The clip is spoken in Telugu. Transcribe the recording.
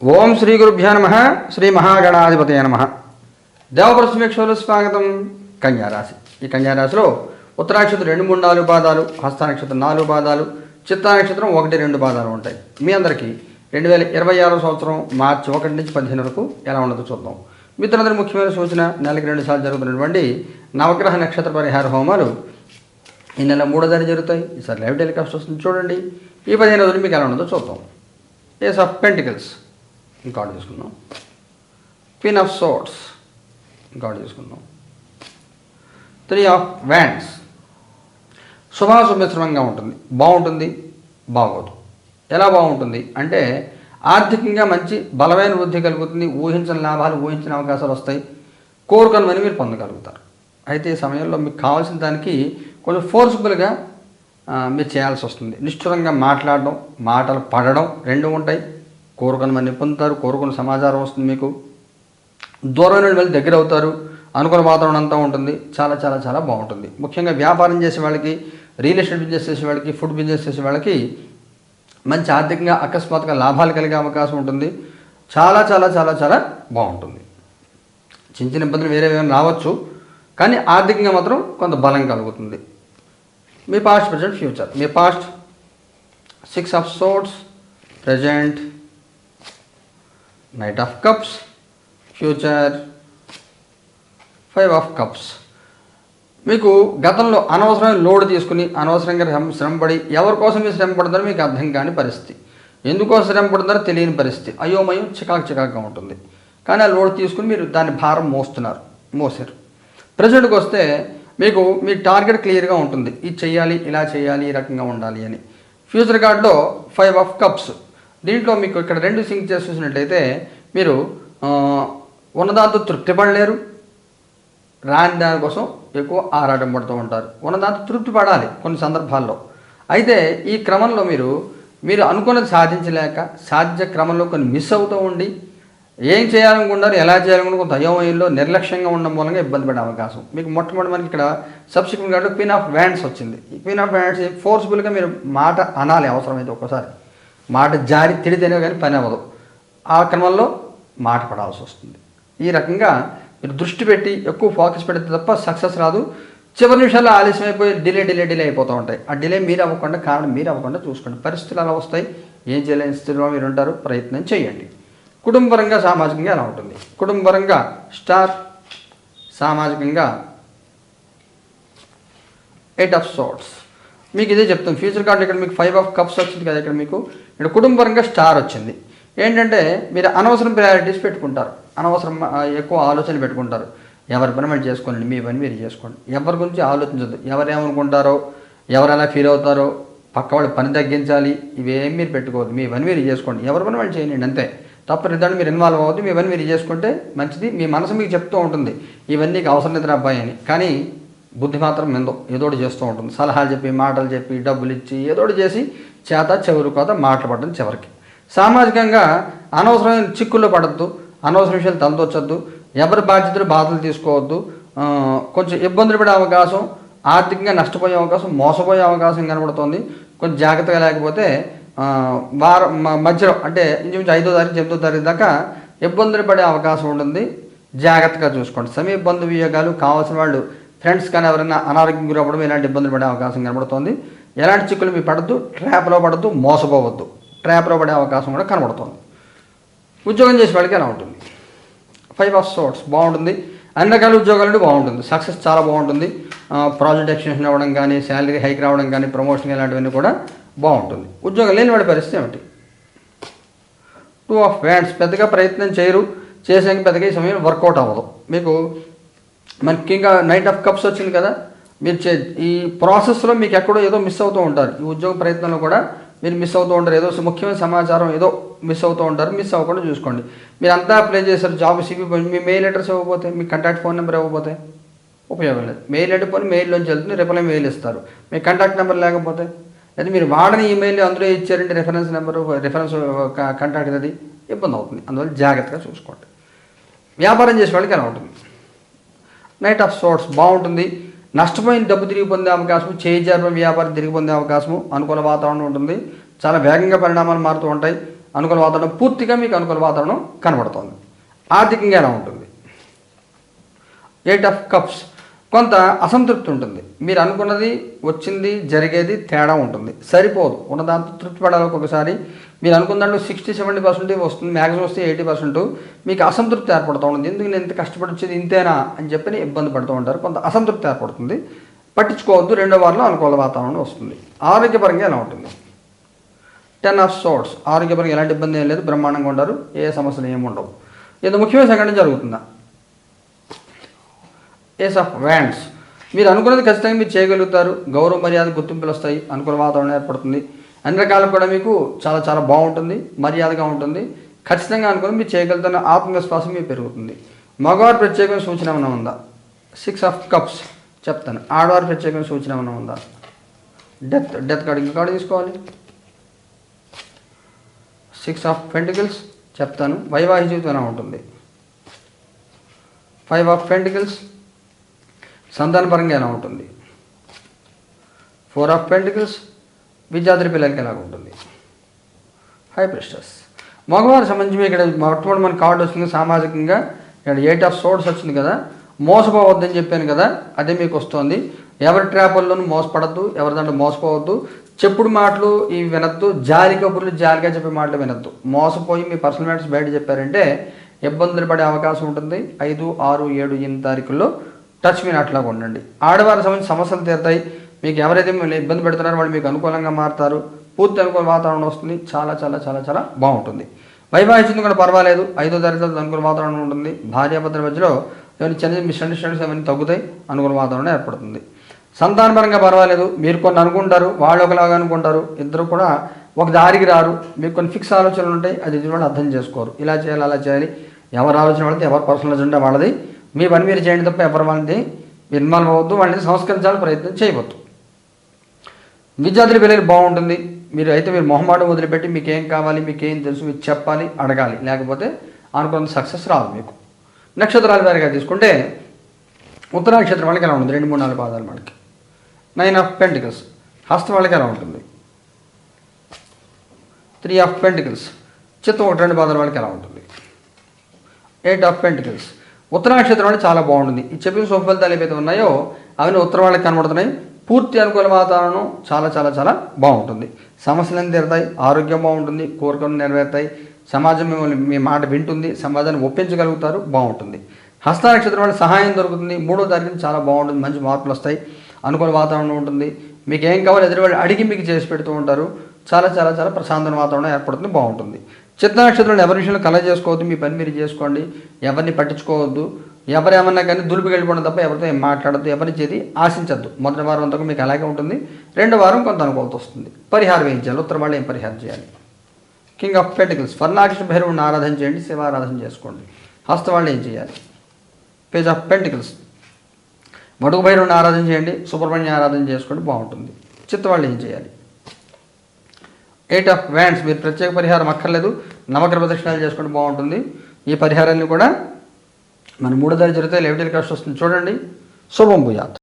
ఓం శ్రీ గురుభ్యో నమః. శ్రీ మహాగణాధిపతయ నమః. దేవప్రసమీక్షలు స్వాగతం. కన్యారాశి. ఈ కన్యారాశిలో ఉత్తరానక్షత్రం 2, 3, 4 పాదాలు, హస్తానక్షత్రం 4 పాదాలు, చిత్తానక్షత్రం 1, 2 పాదాలు ఉంటాయి. మీ అందరికీ 2026 సంవత్సరం మార్చి 1 నుంచి 15 వరకు ఎలా ఉండదో చూద్దాం. మిత్రులందరూ ముఖ్యమైన సూచన, నెలకి 2 సార్లు జరుగుతున్నటువంటి నవగ్రహ నక్షత్ర పరిహార హోమాలు ఈ నెల 3వ తారీఖు జరుగుతాయి. ఈసారి లైవ్ టెలికాస్ట్ వస్తుంది, చూడండి. ఈ 15 రోజులు మీకు ఎలా ఉండదో చూద్దాం. ఏస్ ఆఫ్ పెంటికల్స్ ఇంకోటి తీసుకుందాం. క్వీన్ ఆఫ్ సోర్డ్స్ ఇంకోటి తీసుకుందాం. 3 ఆఫ్ వ్యాండ్స్. శుభాశుభ్రమంగా ఉంటుంది, బాగుంటుంది, బాగోదు. ఎలా బాగుంటుంది అంటే ఆర్థికంగా మంచి బలమైన వృద్ధి కలుగుతుంది, ఊహించని లాభాలు, ఊహించిన అవకాశాలు వస్తాయి, కోరుకున్నవని మీరు పొందగలుగుతారు. అయితే ఈ సమయంలో మీకు కావాల్సిన దానికి కొంచెం ఫోర్స్ఫుల్గా మీరు చేయాల్సి వస్తుంది. నిష్ఠురంగా మాట్లాడడం, మాటలు పడడం 2 ఉంటాయి. కోరుకున్నవన్నీ పొందుతారు, కోరుకున్న సమాచారం వస్తుంది, మీకు దూరం నుండి వెళ్ళి దగ్గర అవుతారు, అనుకున్న వాతావరణం అంతా ఉంటుంది. చాలా చాలా చాలా బాగుంటుంది. ముఖ్యంగా వ్యాపారం చేసే వాళ్ళకి, రియల్ ఎస్టేట్ బిజినెస్ చేసే వాళ్ళకి, ఫుడ్ బిజినెస్ చేసే వాళ్ళకి మంచి ఆర్థికంగా అకస్మాత్తుగా లాభాలు కలిగే అవకాశం ఉంటుంది. చాలా చాలా చాలా చాలా బాగుంటుంది. చిన్న చిన్న ఇబ్బందులు వేరే ఏమైనా రావచ్చు, కానీ ఆర్థికంగా మాత్రం కొంత బలం కలుగుతుంది. మీ పాస్ట్, ప్రజెంట్, ఫ్యూచర్. మీ past 6 of swords, present knight of cups, future 5 of cups. మీకు గతంలో అనవసరమైన లోడ్ తీసుకుని అనవసరంగా శ్రమపడి ఎవరి కోసం మీరు శ్రమ పడుతున్నారో మీకు అర్థం కాని పరిస్థితి, ఎందుకోసం శ్రమ పడుతున్నారో తెలియని పరిస్థితి, అయోమయం చికాకుగా ఉంటుంది. కానీ ఆ లోడ్ తీసుకుని మీరు దాని భారం మోసారు. ప్రజెంట్కి వస్తే మీకు మీ టార్గెట్ క్లియర్గా ఉంటుంది, ఇది చేయాలి, ఇలా చేయాలి, ఈ రకంగా ఉండాలి అని. ఫ్యూచర్ కార్డులో 5 ఆఫ్ కప్స్. దీంట్లో మీకు ఇక్కడ 2 సింక్ చేసి చూసినట్లయితే మీరు ఉన్నదాంతో తృప్తి పడలేరు, రాని దానికోసం ఎక్కువ ఆరాటం పడుతూ ఉంటారు. ఉన్నదాంతో తృప్తి పడాలి కొన్ని సందర్భాల్లో. అయితే ఈ క్రమంలో మీరు అనుకున్నది సాధించలేక సాధ్య క్రమంలో కొన్ని మిస్ అవుతూ ఉండి ఏం చేయాలనుకుంటారు, ఎలా చేయాలనుకుంటే కొంత అయోమయంలో నిర్లక్ష్యంగా ఉండడం మూలంగా ఇబ్బంది పడే అవకాశం. మీకు మొట్టమొదటి మనకి ఇక్కడ subsequent card queen of wands వచ్చింది. ఈ క్వీన్ ఆఫ్ వ్యాండ్స్ ఫోర్స్ఫుల్గా మీరు మాట అనాలి, అవసరమైతే ఒక్కసారి మాట జారి తిడితేనే కానీ పని అవ్వదు. ఆ క్రమంలో మాట పడాల్సి వస్తుంది. ఈ రకంగా మీరు దృష్టి పెట్టి ఎక్కువ ఫోకస్ పెడితే తప్ప సక్సెస్ రాదు. చివరి నిమిషాల్లో ఆలస్యం అయిపోయి డిలే అయిపోతూ ఉంటాయి. ఆ డిలే మీరు అవ్వకుండా, కారణం మీరు అవ్వకుండా చూసుకోండి. పరిస్థితులు అలా వస్తాయి, ఏం చేయలేని స్థితిలో మీరు ఉంటారు, ప్రయత్నం చేయండి. కుటుంబపరంగా, సామాజికంగా ఎలా ఉంటుంది? కుటుంబపరంగా స్టార్, సామాజికంగా 8 ఆఫ్ సోర్డ్స్. మీకు ఇదే చెప్తాను. ఫ్యూచర్ కార్డు ఇక్కడ మీకు 5 ఆఫ్ కప్స్ వచ్చింది కదా, ఇక్కడ మీకు ఇక్కడ కుటుంబపరంగా స్టార్ వచ్చింది. ఏంటంటే మీరు అనవసరం ప్రయారిటీస్ పెట్టుకుంటారు, అనవసరం ఎక్కువ ఆలోచనలు పెట్టుకుంటారు. ఎవరి పని మీరు చేసుకోండి, మీ పని మీరు చేసుకోండి. ఎవరి గురించి ఆలోచించద్దు. ఎవరేమనుకుంటారో, ఎవరు ఎలా ఫీల్ అవుతారో, పక్క వాళ్ళ పని తగ్గించాలి, ఇవేం మీరు పెట్టుకోవద్దు. మీ పని మీరు చేసుకోండి, ఎవరి పని వాళ్ళు చేయండి, అంతే. తప్పనిద్దాన్ని మీరు ఇన్వాల్వ్ అవ్వద్దు. మీ పని మీరు చేసుకుంటే మంచిది. మీ మనసు మీకు చెప్తూ ఉంటుంది ఇవన్నీ నీకు అవసరం లేదు అబ్బాయి అని, కానీ బుద్ధి మాత్రం మెందో ఏదోటి చేస్తూ ఉంటుంది. సలహాలు చెప్పి, మాటలు చెప్పి, డబ్బులు ఇచ్చి, ఏదోటి చేసి చేత చెవురు కోత మాట్లాడడం చివరికి. సామాజికంగా అనవసరమైన చిక్కుల్లో పడద్దు, అనవసర విషయాలు తలదొచ్చొద్దు, ఎవరి బాధ్యతలు బాధలు తీసుకోవద్దు. కొంచెం ఇబ్బందులు పడే అవకాశం, ఆర్థికంగా నష్టపోయే అవకాశం, మోసపోయే అవకాశం కనబడుతుంది. కొంచెం జాగ్రత్తగా లేకపోతే వారం మధ్యలో అంటే ఇంచుమించు 5వ తారీఖు 8వ తారీఖు దాకా ఇబ్బందులు పడే అవకాశం ఉంటుంది. జాగ్రత్తగా చూసుకోండి. సమీప బంధు వియోగాలు, కావాల్సిన వాళ్ళు ఫ్రెండ్స్ కానీ ఎవరైనా అనారోగ్యం గురవడం, ఇలాంటి ఇబ్బందులు పడే అవకాశం కనబడుతుంది. ఎలాంటి చిక్కులు మీ పడద్దు, ట్రాప్లో పడద్దు, మోసపోవద్దు. ట్రాప్లో పడే అవకాశం కూడా కనబడుతుంది. ఉద్యోగం చేసే వాళ్ళకి ఎలా ఉంటుంది? 5 ఆఫ్ సోర్డ్స్ బాగుంటుంది. అన్ని రకాల ఉద్యోగాలు బాగుంటుంది. సక్సెస్ చాలా బాగుంటుంది. ప్రాజెక్ట్ ఎక్స్టెన్షన్ అవ్వడం కానీ, శాలరీ హైక్ రావడం కానీ, ప్రమోషన్ ఇలాంటివన్నీ కూడా బాగుంటుంది. ఉద్యోగం లేని వాడి పరిస్థితి ఏమిటి? 2 ఆఫ్ వ్యాండ్స్. పెద్దగా ప్రయత్నం చేయరు, చేసాక పెద్దగా ఈ సమయం వర్కౌట్ అవ్వదు. మీకు మనకి ఇంకా నైట్ ఆఫ్ కప్స్ వచ్చింది కదా, మీరు ఈ ప్రాసెస్లో మీకు ఎక్కడో ఏదో మిస్ అవుతూ ఉంటారు. ఈ ఉద్యోగ ప్రయత్నంలో కూడా మీరు మిస్ అవుతూ ఉంటారు. ఏదో ముఖ్యమైన సమాచారం ఏదో మిస్ అవుతూ ఉంటారు. మిస్ అవ్వకుండా చూసుకోండి. మీరు అంతా అప్లై చేశారు, జాబ్ సివి, మీ మెయిల్ అడ్రస్ ఇవ్వకపోతే, మీ కాంటాక్ట్ ఫోన్ నెంబర్ ఇవ్వకపోతే ఉపయోగం లేదు. మెయిల్ అడ్డుకొని మెయిల్లోంచి వెళ్తుంది, రిప్లై మెయిల్ ఇస్తారు. మీ కాంటాక్ట్ నెంబర్ లేకపోతే, అయితే మీరు వాడని ఈమెయిల్ అందులో ఇచ్చారంటే రిఫరెన్స్ నెంబరు, రిఫరెన్స్ కాంటాక్ట్, అది ఇబ్బంది అవుతుంది. అందువల్ల జాగ్రత్తగా చూసుకోండి. వ్యాపారం చేసే వాళ్ళకి ఎలా ఉంటుంది? నైట్ ఆఫ్ సోర్డ్స్ బాగుంటుంది. నష్టపోయిన డబ్బు తిరిగి పొందే అవకాశం, చేయి జారిన వ్యాపారం తిరిగి పొందే అవకాశము, అనుకూల వాతావరణం ఉంటుంది. చాలా వేగంగా పరిణామాలు మారుతూ ఉంటాయి. అనుకూల వాతావరణం పూర్తిగా మీకు అనుకూల వాతావరణం కనబడుతోంది. ఆర్థికంగా ఎలా ఉంటుంది? 8 ఆఫ్ కప్స్, కొంత అసంతృప్తి ఉంటుంది. మీరు అనుకున్నది వచ్చింది జరిగేది తేడా ఉంటుంది, సరిపోదు. ఉన్నదాంతో తృప్తి పడాలి. ఒక్కొక్కసారి మీరు అనుకున్న దాంట్లో 60-70% వస్తుంది, మ్యాక్సిమం వస్తే 80% మీకు అసంతృప్తి ఏర్పడుతూ ఉంటుంది. ఎందుకు నేను ఇంత కష్టపడి వచ్చేది ఇంతేనా అని చెప్పి ఇబ్బంది పడుతూ ఉంటారు. కొంత అసంతృప్తి ఏర్పడుతుంది, పట్టించుకోవద్దు. రెండో వారంలో అనుకూల వాతావరణం వస్తుంది. ఆరోగ్యపరంగా ఎలా ఉంటుంది? 10 ఆఫ్ సోర్ట్స్, ఆరోగ్యపరంగా ఎలాంటి ఇబ్బంది ఏం లేదు, బ్రహ్మాండంగా ఉంటారు, ఏ సమస్యలు ఏమి ఉండవు. ఏదో ముఖ్యమైన సంఘటన జరుగుతుందా? ఏస్ ఆఫ్ వ్యాండ్స్, మీరు అనుకున్నది ఖచ్చితంగా మీరు చేయగలుగుతారు. గౌరవ మర్యాద గుర్తింపులు వస్తాయి, అనుకూల వాతావరణం ఏర్పడుతుంది. అన్ని రకాలకు కూడా మీకు చాలా చాలా బాగుంటుంది, మర్యాదగా ఉంటుంది. ఖచ్చితంగా అనుకుని మీరు చేయగలుగుతున్న ఆత్మవిశ్వాసం మీకు పెరుగుతుంది. మగవారి ప్రత్యేకమైన సూచన ఏమైనా ఉందా? 6 ఆఫ్ కప్స్ చెప్తాను. ఆడవారి ప్రత్యేకమైన సూచన ఏమైనా ఉందా? డెత్ కార్డు, ఇంకో కార్డు తీసుకోవాలి. 6 ఆఫ్ పెంటికల్స్ చెప్తాను. వైవాహిక జీవితం ఎలా ఉంటుంది? 5 ఆఫ్ పెంటికల్స్, సంతానపరంగా ఎలా ఉంటుంది? 4 ఆఫ్ పెంటికల్స్, విద్యార్థి పిల్లలకి ఎలా ఉంటుంది? హై ప్రెస్టస్. మగవారికి సంబంధించి ఇక్కడ మొట్టమొదటి మన కార్డు వస్తుంది సామాజికంగా. ఇక్కడ 8 ఆఫ్ సోర్ట్స్ వచ్చింది కదా, మోసపోవద్దని చెప్పాను కదా, అదే మీకు వస్తుంది. ఎవరి ట్రాపుల్లోనూ మోసపడద్దు, ఎవరి దాంట్లో మోసపోవద్దు. చెప్పుడు మాటలు ఇవి వినద్దు, జాలి కబుర్లు జాలిగా చెప్పే మాటలు వినద్దు. మోసపోయి మీ పర్సనల్ మ్యాటర్స్ బయట చెప్పారంటే ఇబ్బందులు పడే అవకాశం ఉంటుంది. 5, 6, 7, 8 తారీఖుల్లో టచ్ మీ నాట్లాగా ఉండండి. ఆడవారికి సంబంధించి సమస్యలు తీరుతాయి. మీకు ఎవరైతే మిమ్మల్ని ఇబ్బంది పెడుతున్నారో వాళ్ళు మీకు అనుకూలంగా మారుతారు. పూర్తి అనుకూల వాతావరణం వస్తుంది. చాలా చాలా చాలా చాలా బాగుంటుంది. వైవాహిక జీవితం కూడా పర్వాలేదు. 5వ తారీఖులో అనుకూల వాతావరణం ఉంటుంది. భార్యాభర్తల మధ్యలో ఏమైనా చిన్న మిస్అండర్స్టాండింగ్స్ ఏమైనా తగ్గుతాయి, అనుకూల వాతావరణం ఏర్పడుతుంది. సంతానపరంగా పర్వాలేదు. మీరు కొన్ని అనుకుంటారు, వాళ్ళు ఒకలాగా అనుకుంటారు, ఇద్దరు కూడా ఒక దారికి రారు. మీకు కొన్ని ఫిక్స్ ఆలోచనలు ఉంటాయి, అది వాళ్ళు అర్థం చేసుకోరు. ఇలా చేయాలి, అలా చేయాలి. ఎవరి ఆలోచన వాళ్ళది, ఎవరి పర్సనల్ ఉంటే వాళ్ళది. మీ పని మీరు చేయండి తప్ప ఎవరి వాళ్ళని ఇన్వాల్వ్ అవ్వద్దు, వాళ్ళని సంస్కరించాలని ప్రయత్నం చేయవద్దు. విద్యార్థుల పిల్లలు బాగుంటుంది. మీరు మొహమాటం వదిలిపెట్టి మీకు ఏం కావాలి, మీకు ఏం తెలుసు, మీకు చెప్పాలి, అడగాలి. లేకపోతే అనుకున్న సక్సెస్ రాదు మీకు. నక్షత్రాల వారిగా తీసుకుంటే ఉత్తర నక్షత్రం వాళ్ళకి ఎలా ఉంటుంది? 2, 3, 4 పాదాలు మనకి. 9 ఆఫ్ పెంటికల్స్, హస్త వాళ్ళకి ఎలా ఉంటుంది? 3 ఆఫ్ పెంటికల్స్, చిత్తం 1, 2 పాదాల వాళ్ళకి ఎలా ఉంటుంది? 8 ఆఫ్ పెంటికల్స్. ఉత్తర నక్షత్రం అంటే చాలా బాగుంటుంది. ఈ చెప్పిన శుభ ఫలితాలు ఏవైతే ఉన్నాయో అవన్నీ ఉత్తర వాళ్ళకి కనబడుతున్నాయి. పూర్తి అనుకూల వాతావరణం చాలా చాలా చాలా బాగుంటుంది. సమస్యలను తీరుతాయి, ఆరోగ్యం బాగుంటుంది, కోరికలు నెరవేరుతాయి, సమాజం మిమ్మల్ని మీ మాట వింటుంది, సమాజాన్ని ఒప్పించగలుగుతారు, బాగుంటుంది. హస్త నక్షత్రం వాళ్ళ సహాయం దొరుకుతుంది. 3వ తారీఖున చాలా బాగుంటుంది, మంచి మార్పులు వస్తాయి, అనుకూల వాతావరణం ఉంటుంది. మీకు ఏం కావాలో ఎదురువాళ్ళు అడిగి మీకు చేసి పెడుతూ ఉంటారు. చాలా చాలా చాలా ప్రశాంతమైన వాతావరణం ఏర్పడుతుంది, బాగుంటుంది. చిత్త నక్షత్రంలో ఎవరి విషయంలో కలెక్ట్ చేసుకోవద్దు, మీ పని మీరు చేసుకోండి, ఎవరిని పట్టించుకోవద్దు. ఎవరేమన్నా కానీ దులిపి వెళ్ళిపోవడం తప్ప ఎవరితో ఏం మాట్లాడద్దు, ఎవరి చేతి ఆశించద్దు. మొదటి వారం అంతకు మీకు అలాగే ఉంటుంది. 2వ వారం కొంత అనుకూలత వస్తుంది. పరిహారం ఏం చేయాలి? ఉత్తర వాళ్ళు ఏం పరిహారం చేయాలి? కింగ్ ఆఫ్ పెంటికల్స్, వర్ణాకృష్ణ భైరవుని ఆరాధన చేయండి, శివారాధన చేసుకోండి. హస్త వాళ్ళు ఏం చేయాలి? పేజ్ ఆఫ్ పెంటికల్స్, మడుగు భైరవుని ఆరాధన చేయండి, సుబ్రహ్మణ్య ఆరాధన చేసుకోండి, బాగుంటుంది. చిత్త వాళ్ళు ఏం చేయాలి? 8 ఆఫ్ వ్యాండ్స్, మీరు ప్రత్యేక పరిహారం అక్కర్లేదు, నవగ్రహ ప్రదక్షిణాలు చేసుకోండి, బాగుంటుంది. ఈ పరిహారాన్ని కూడా మన 3వ తారీఖు జరిగితే లెవెటల్ కాస్ట్ వస్తుంది, చూడండి. శుభం భూయాత్.